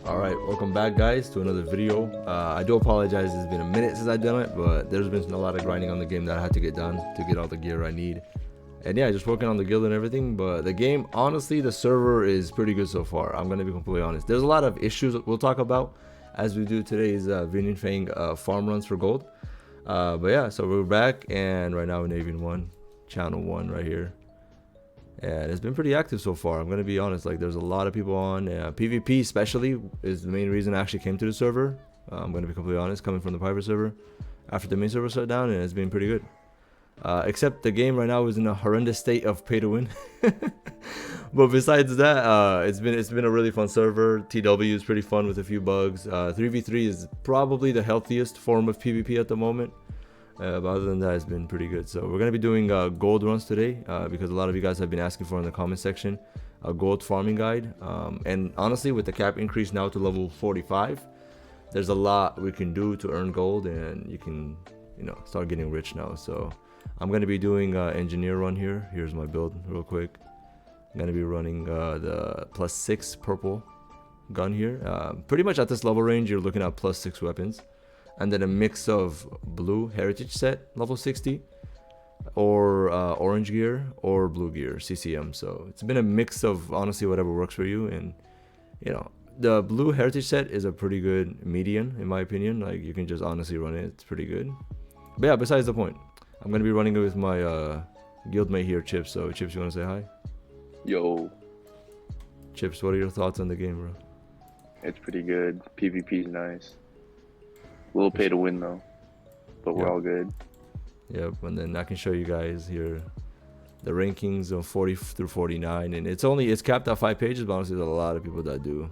Alright, welcome back guys to another video. I do apologize, it's been a minute since I've done it, but there's been a lot of grinding on the game that I had to get done to get all the gear I need. And yeah, just working on the guild and everything, but the game, honestly, the server is pretty good so far. I'm gonna be completely honest. There's a lot of issues we'll talk about as we do today's Vinian Fang farm runs for gold. But yeah, so we're back, and right now in Avian 1, channel 1 right here. And it's been pretty active so far. I'm gonna be honest, like there's a lot of people on. PvP especially is the main reason I actually came to the server. I'm gonna be completely honest, coming from the private server after the main server shut down, and it's been pretty good. Except the game right now is in a horrendous state of pay to win. But besides that, it's been a really fun server. TW is pretty fun with a few bugs. 3v3 is probably the healthiest form of PvP at the moment. But other than that, it's been pretty good. So we're going to be doing gold runs today because a lot of you guys have been asking for in the comment section a gold farming guide. And honestly, with the cap increase now to level 45, there's a lot we can do to earn gold, and you can, start getting rich now. So I'm going to be doing engineer run here. Here's my build real quick. I'm going to be running the +6 purple gun here. Pretty much at this level range, you're looking at +6 weapons. And then a mix of blue heritage set level 60 or orange gear or blue gear CCM. So it's been a mix of honestly whatever works for you. And the blue heritage set is a pretty good median in my opinion. Like you can just honestly run it, it's pretty good. But yeah, besides the point, I'm gonna be running it with my guildmate here, Chips. So Chips, you wanna say hi? Yo, Chips, what are your thoughts on the game, bro? it's pretty good. PvP's nice. A little pay to win though, but we're all good. Yep, and then I can show you guys here the rankings of 40 through 49, and it's capped at 5 pages, but honestly there's a lot of people that do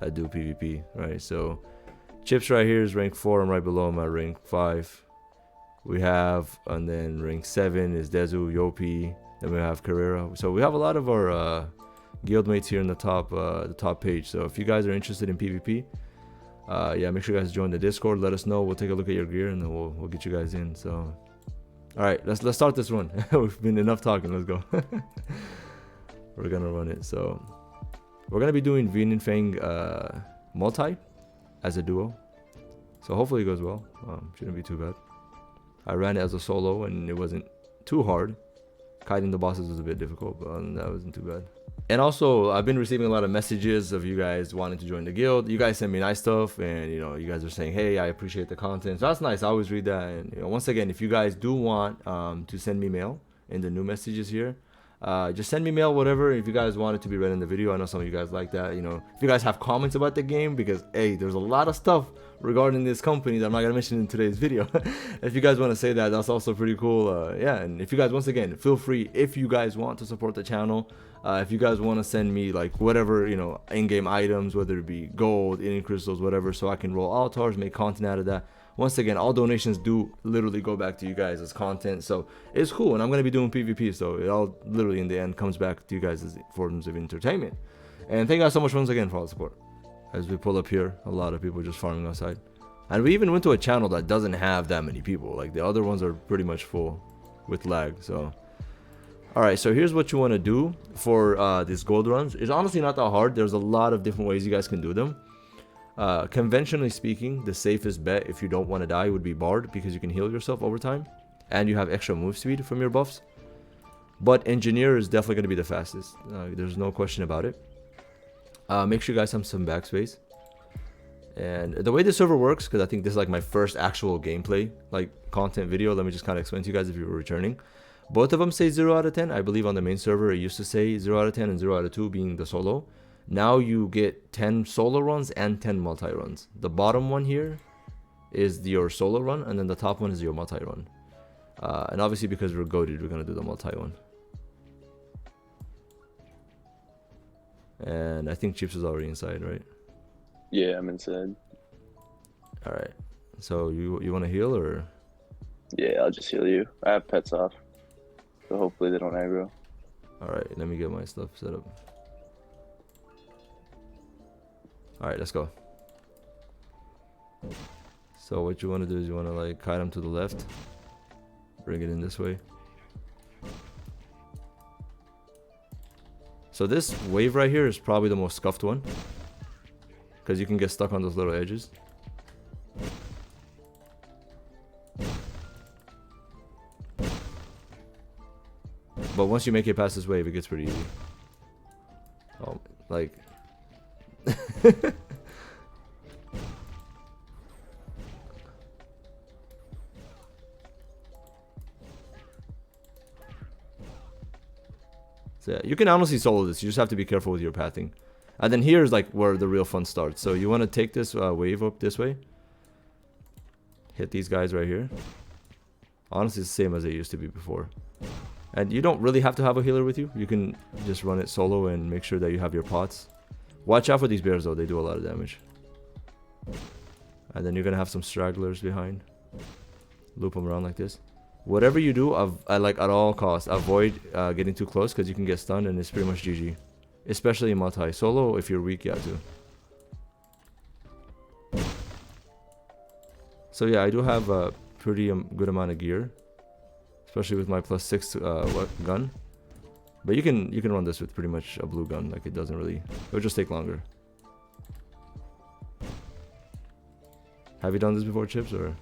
PvP, right? So Chips right here is rank 4, I'm right below him at rank 5. We have, and then rank 7 is Dezu, Yopi, then we have Carrera. So we have a lot of our guildmates here in the top page. So if you guys are interested in PvP, yeah, make sure you guys join the Discord. Let us know. We'll take a look at your gear, and then we'll get you guys in. So, all right, let's start this run. We've been enough talking. Let's go. We're gonna run it. So, we're gonna be doing Vinian Fang multi as a duo. So hopefully it goes well. Shouldn't be too bad. I ran it as a solo, and it wasn't too hard. Kiting the bosses was a bit difficult, but that wasn't too bad. And also, I've been receiving a lot of messages of you guys wanting to join the guild. You guys send me nice stuff, and you guys are saying, hey, I appreciate the content. So that's nice. I always read that. And once again, if you guys do want to send me mail in the new messages here, just send me mail, whatever. If you guys want it to be read in the video, I know some of you guys like that. If you guys have comments about the game, because hey, there's a lot of stuff regarding this company that I'm not gonna mention in today's video. If you guys want to say that, that's also pretty cool. Yeah, and if you guys, once again, feel free, if you guys want to support the channel, if you guys want to send me like whatever, in-game items, whether it be gold, Indian crystals, whatever, so I can roll altars, make content out of that. Once again, all donations do literally go back to you guys as content, so it's cool. And I'm gonna be doing PvP, so it all literally in the end comes back to you guys as forms of entertainment. And thank you guys so much once again for all the support. As we pull up here, a lot of people just farming outside, and we even went to a channel that doesn't have that many people. Like the other ones are pretty much full with lag. So all right, so here's what you want to do for these gold runs. It's honestly not that hard. There's a lot of different ways you guys can do them. Conventionally speaking, the safest bet if you don't want to die would be Bard, because you can heal yourself over time and you have extra move speed from your buffs. But Engineer is definitely going to be the fastest. There's no question about it. Make sure you guys have some backspace. And the way the server works, because I think this is like my first actual gameplay like content video, let me just kind of explain to you guys if you're returning. Both of them say 0 out of 10. I believe on the main server it used to say 0 out of 10 and 0 out of 2 being the solo. Now you get 10 solo runs and 10 multi runs. The bottom one here is your solo run, and then the top one is your multi run. And obviously because we're goated, we're going to do the multi one. And I think Chips is already inside, right? Yeah, I'm inside. All right. So you want to heal, or? Yeah, I'll just heal you. I have pets off, so hopefully they don't aggro. All right, let me get my stuff set up. All right, let's go. So what you want to do is you want to like kite him to the left, bring it in this way. So this wave right here is probably the most scuffed one. because you can get stuck on those little edges. But once you make it past this wave, it gets pretty easy. Oh, like... So yeah, you can honestly solo this. You just have to be careful with your pathing. And then here's like where the real fun starts. So you want to take this wave up this way. Hit these guys right here. Honestly, it's the same as it used to be before. And you don't really have to have a healer with you. You can just run it solo and make sure that you have your pots. Watch out for these bears though. They do a lot of damage. And then you're going to have some stragglers behind. Loop them around like this. Whatever you do, like at all costs, avoid getting too close because you can get stunned and it's pretty much GG. Especially in multi. Solo, if you're weak, yeah, too. So yeah, I do have a pretty good amount of gear, especially with my +6 gun. But you can run this with pretty much a blue gun. Like it doesn't really. It'll just take longer. Have you done this before, Chips, or?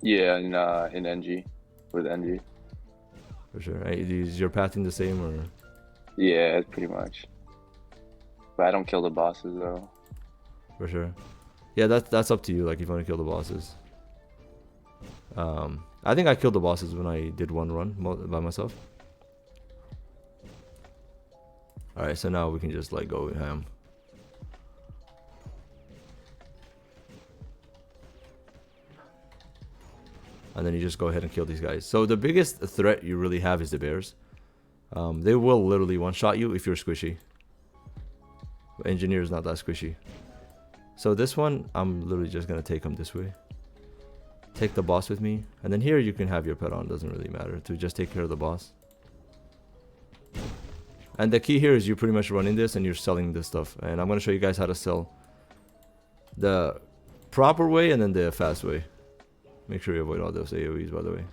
Yeah, in NG, with NG. For sure. Is your pathing the same, or? Yeah, pretty much. But I don't kill the bosses though. For sure. Yeah, that's up to you. Like if you want to kill the bosses. I think I killed the bosses when I did one run by myself. All right, so now we can just like go ham. And then you just go ahead and kill these guys. So the biggest threat you really have is the bears. They will literally one-shot you if you're squishy. But Engineer is not that squishy. So this one, I'm literally just going to take him this way. Take the boss with me. And then here you can have your pet on. Doesn't really matter to just take care of the boss. And the key here is you pretty much running this and you're selling this stuff. And I'm going to show you guys how to sell the proper way and then the fast way. Make sure you avoid all those AoEs, by the way.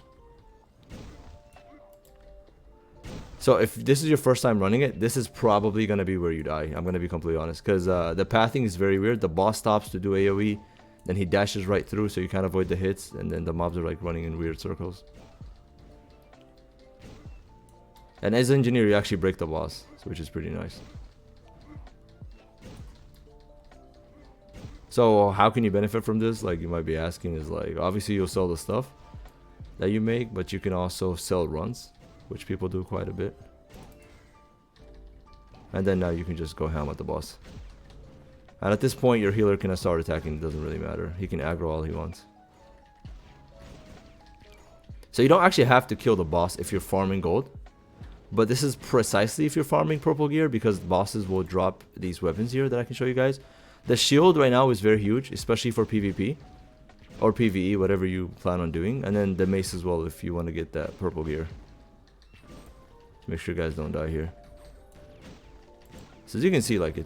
So if this is your first time running it, this is probably going to be where you die. I'm going to be completely honest. Because the pathing is very weird. The boss stops to do AoE. Then he dashes right through so you can't avoid the hits. And then the mobs are like running in weird circles. And as an engineer, you actually break the boss, which is pretty nice. So how can you benefit from this? Like you might be asking is like, obviously you'll sell the stuff that you make, but you can also sell runs, which people do quite a bit. And then now you can just go ham at the boss. And at this point, your healer can start attacking. It doesn't really matter. He can aggro all he wants. So you don't actually have to kill the boss if you're farming gold. But this is precisely if you're farming purple gear, because bosses will drop these weapons here that I can show you guys. The shield right now is very huge, especially for PvP or PvE, whatever you plan on doing. And then the mace as well if you want to get that purple gear. Make sure you guys don't die here. So as you can see, like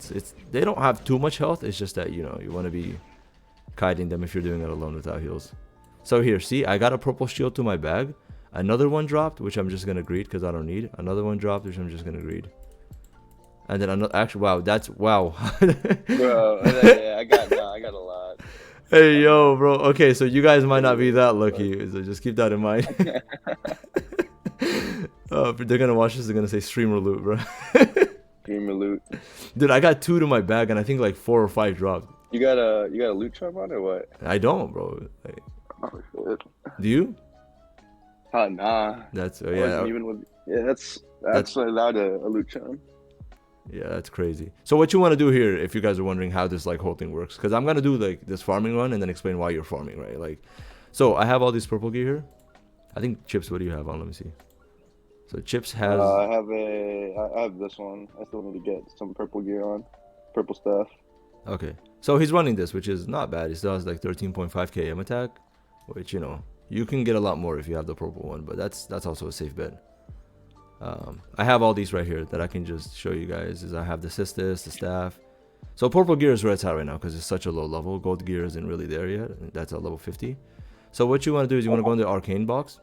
they don't have too much health. It's just that, you know, you want to be kiting them if you're doing it alone without heals. So here, see, I got a purple shield to my bag. Another one dropped, which I'm just gonna greed because I don't need. Another one dropped, which I'm just gonna greed. And then another, actually, wow, that's wow. Bro, yeah, I got a lot. Hey yo, bro. Okay, so you guys might not be that lucky, so just keep that in mind. They're gonna watch this. They're gonna say streamer loot, bro. Streamer loot. Dude, I got 2 to my bag, and I think like 4 or 5 dropped. You got a loot trap on or what? I don't, bro. Like, Oh shit. do you? Nah. That's I yeah. wasn't even with, yeah, that's allowed a loot charm. Yeah, that's crazy. So what you want to do here, if you guys are wondering how this like whole thing works, because I'm gonna do like this farming run and then explain why you're farming, right? Like, so I have all these purple gear here. I think Chips, what do you have on? Let me see. So Chips has. I have this one. I still need to get some purple gear on, purple stuff. Okay, so he's running this, which is not bad. He still has like 13.5k aim attack, which, you know, you can get a lot more if you have the purple one, but that's also a safe bet. I have all these right here that I can just show you guys. Is I have the Sistis, the staff. So purple gear is where it's at right now because it's such a low level. Gold gear isn't really there yet. That's at level 50. So what you want to do is you want to go in the arcane box.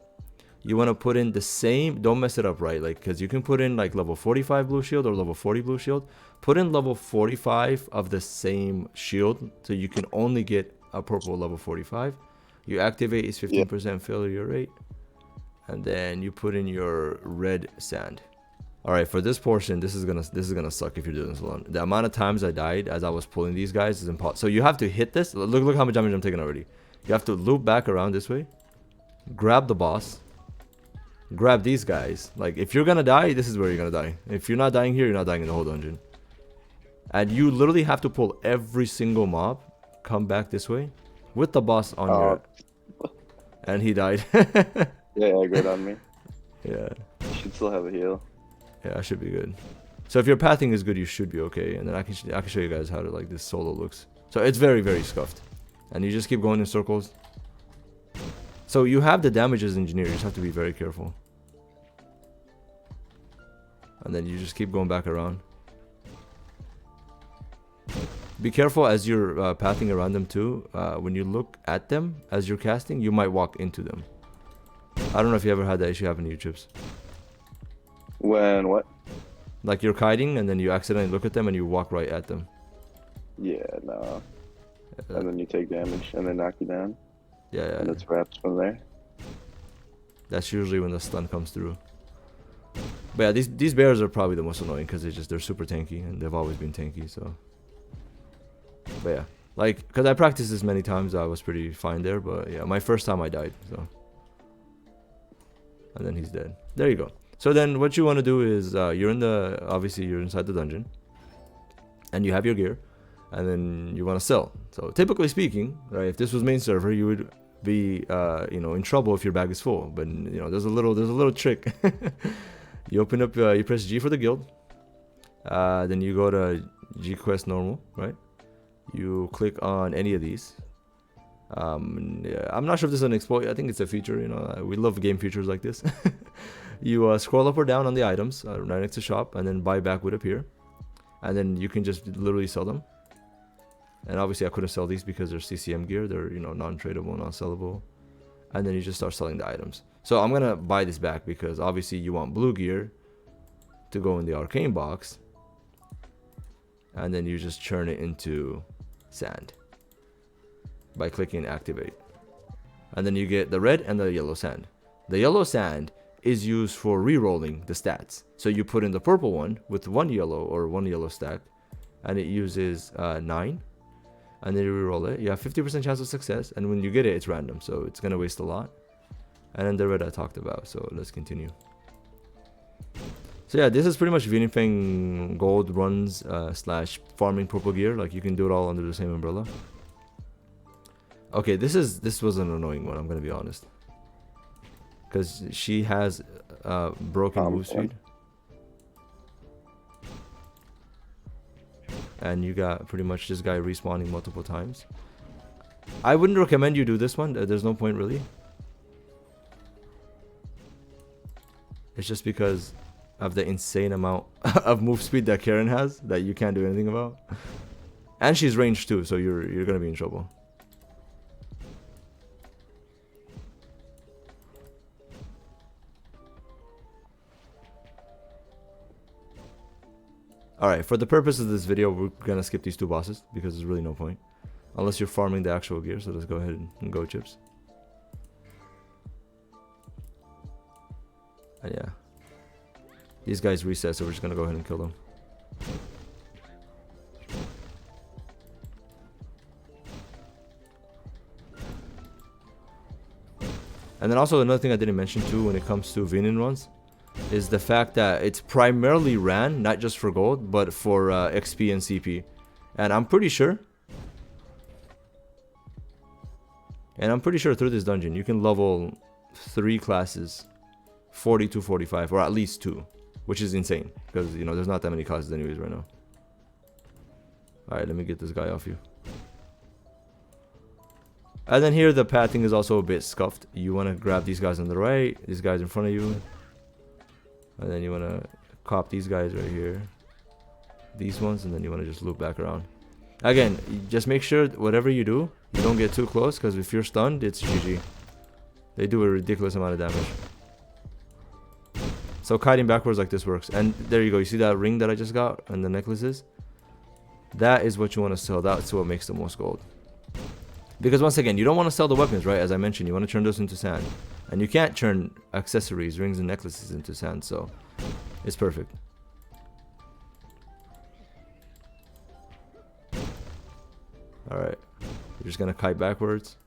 you want to put in the same, don't mess it up, right? Like, because you can put in like level 45 blue shield or level 40 blue shield. Put in level 45 of the same shield, so you can only get a purple level 45. You activate is 15% failure rate, and then you put in your red sand. All right, for this portion, this is gonna suck if you're doing this alone. The amount of times I died as I was pulling these guys is impossible. So you have to hit this. Look how much damage I'm taking already. You have to loop back around this way, grab the boss, grab these guys. Like, if you're gonna die, this is where you're gonna die. If you're not dying here, you're not dying in the whole dungeon. And you literally have to pull every single mob, come back this way, with the boss on your... And he died. Yeah, aggro on me. Yeah. You should still have a heal. Yeah, I should be good. So if your pathing is good, you should be okay. And then I can show you guys how to, like, this solo looks. So it's very, very scuffed. And you just keep going in circles. So you have the damage as engineer. You just have to be very careful. And then you just keep going back around. Be careful as you're pathing around them too. When you look at them as you're casting, you might walk into them. I don't know if you ever had that issue happen to you, Chips. When what? Like, you're kiting and then you accidentally look at them and you walk right at them. Yeah, no. And then you take damage and they knock you down. Yeah, yeah. And it's wraps from there. That's usually when the stun comes through. But yeah, these bears are probably the most annoying because they're super tanky and they've always been tanky, so. But yeah, like, because I practiced this many times, I was pretty fine there. But yeah, my first time I died, so. And then he's dead. There you go. So then what you want to do is obviously you're inside the dungeon. And you have your gear. And then you want to sell. So typically speaking, right, if this was main server, you would be, in trouble if your bag is full. But, there's a little trick. You open up, you press G for the guild. Then you go to G Quest normal, right? You click on any of these. Yeah, I'm not sure if this is an exploit. I think it's a feature. We love game features like this. You scroll up or down on the items right next to shop, and then buy back would appear, and then you can just literally sell them. And obviously I couldn't sell these because they're CCM gear. They're non-tradable, non-sellable. And then you just start selling the items. So I'm gonna buy this back because obviously you want blue gear to go in the arcane box, and then you just churn it into sand by clicking activate, and then you get the red and the yellow sand. The yellow sand is used for re-rolling the stats. So you put in the purple one with one yellow stack, and it uses 9, and then you re-roll it. You have 50% chance of success, and when you get it, it's random, so it's gonna waste a lot. And then the red I talked about. So let's continue. So yeah, this is pretty much Vinifeng gold runs / farming purple gear. Like, you can do it all under the same umbrella. Okay, this was an annoying one, I'm gonna be honest, because she has broken move speed, and you got pretty much this guy respawning multiple times. I wouldn't recommend you do this one. There's no point really. It's just because of the insane amount of move speed that Karen has that you can't do anything about, and she's ranged too, so you're gonna be in trouble. Alright, for the purpose of this video, we're gonna skip these two bosses because there's really no point. Unless you're farming the actual gear, so let's go ahead and go, Chips. And yeah. These guys reset, so we're just gonna go ahead and kill them. And then also another thing I didn't mention too when it comes to Vinin runs is the fact that it's primarily ran not just for gold but for XP and CP. And I'm pretty sure through this dungeon you can level 3 classes 40 to 45, or at least 2, which is insane because there's not that many classes anyways right now. Alright, let me get this guy off you. And then here the pathing is also a bit scuffed. You want to grab these guys on the right, these guys in front of you, and then you want to cop these guys right here, these ones, and then you want to just loop back around. Again, just make sure whatever you do, you don't get too close, because if you're stunned, it's GG. They do a ridiculous amount of damage. So kiting backwards like this works. And there you go. You see that ring that I just got and the necklaces? That is what you want to sell. That's what makes the most gold. Because once again, you don't want to sell the weapons, right? As I mentioned, you want to turn those into sand. And you can't turn accessories, rings, and necklaces into sand. So it's perfect. Alright. We're just going to kite backwards.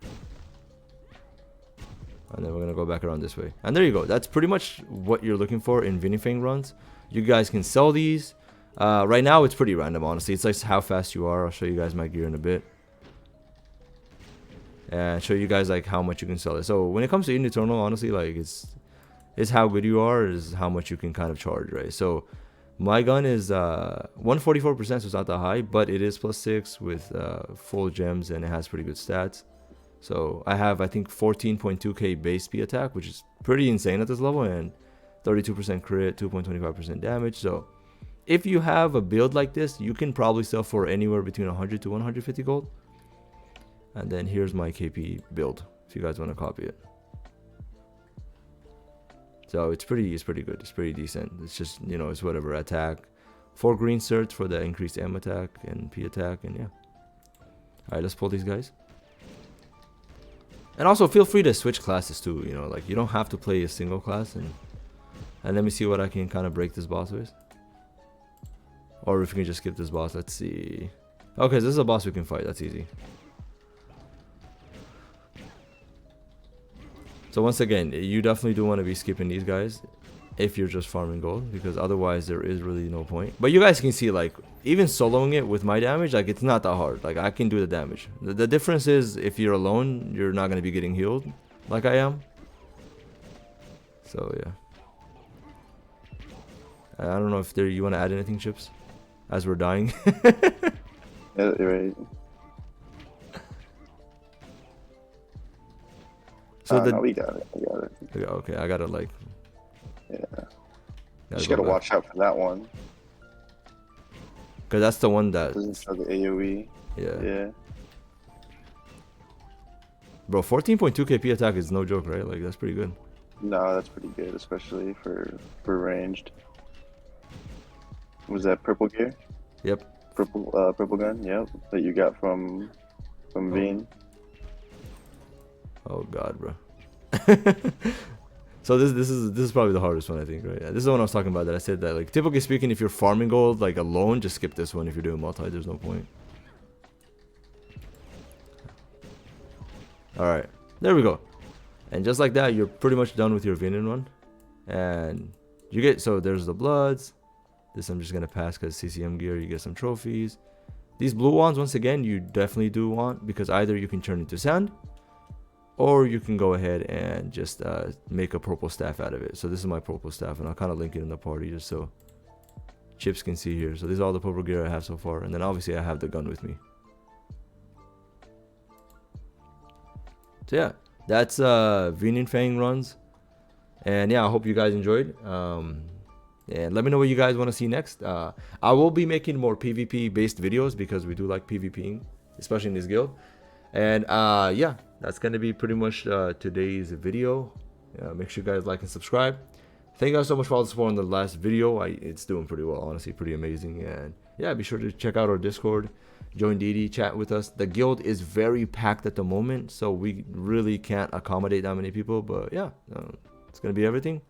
And then we're going to go back around this way. And there you go. That's pretty much what you're looking for in Vinifang runs. You guys can sell these. Right now, it's pretty random, honestly. It's like how fast you are. I'll show you guys my gear in a bit. And show you guys like how much you can sell it. So when it comes to Eden Eternal, honestly, like it's how good you are is how much you can kind of charge, right? So my gun is 144%, so it's not that high, but it is +6 with full gems, and it has pretty good stats. So I have, I think, 14.2k base speed attack, which is pretty insane at this level, and 32% crit, 2.25% damage. So if you have a build like this, you can probably sell for anywhere between 100 to 150 gold. And then here's my KP build, if you guys want to copy it. So it's pretty good. It's pretty decent. It's just, you know, it's whatever. Attack, 4 green certs for the increased M attack and P attack, and yeah. Alright, let's pull these guys. And also feel free to switch classes too, you know, like you don't have to play a single class. And let me see what I can kind of break this boss with. Or if we can just skip this boss, let's see. Okay, so this is a boss we can fight, that's easy. So once again, you definitely do want to be skipping these guys if you're just farming gold, because otherwise there is really no point. But you guys can see, like, even soloing it with my damage, like, it's not that hard. Like, I can do the damage. The difference is if you're alone, you're not going to be getting healed like I am. So, yeah. I don't know if you want to add anything, Chips, as we're dying. Yeah, you're right. So no, we got it. We got it. Okay, I gotta like. Yeah. You just gotta watch out for that one. Cause that's the one that doesn't show the AOE. Yeah. Yeah. Bro, 14.2k P attack is no joke, right? Like that's pretty good. No, that's pretty good, especially for ranged. Was that purple gear? Yep. Purple gun. Yep. That you got from Veen. Oh god, bro. So this is probably the hardest one, I think, right? This is the one I was talking about, that I said that, like, typically speaking, if you're farming gold like alone, just skip this one. If you're doing multi, there's no point. Alright, there we go. And just like that, you're pretty much done with your Venin run. And you get, so there's the bloods. This I'm just gonna pass because CCM gear, you get some trophies. These blue ones, once again, you definitely do want, because either you can turn into sand, or you can go ahead and just make a purple staff out of it. So this is my purple staff, and I'll kind of link it in the party just so Chips can see here. So this is all the purple gear I have so far, and then obviously I have the gun with me. So yeah, that's Vinifang runs, and yeah, I hope you guys enjoyed. And let me know what you guys want to see next. I will be making more PvP based videos because we do like PvPing, especially in this guild. And yeah, that's gonna be pretty much today's video. Make sure you guys like and subscribe. Thank you guys so much for all the support on the last video. It's doing pretty well, honestly, pretty amazing. And yeah, be sure to check out our Discord, join DD, chat with us. The guild is very packed at the moment, so we really can't accommodate that many people. But yeah, it's gonna be everything.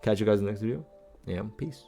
Catch you guys in the next video, and peace.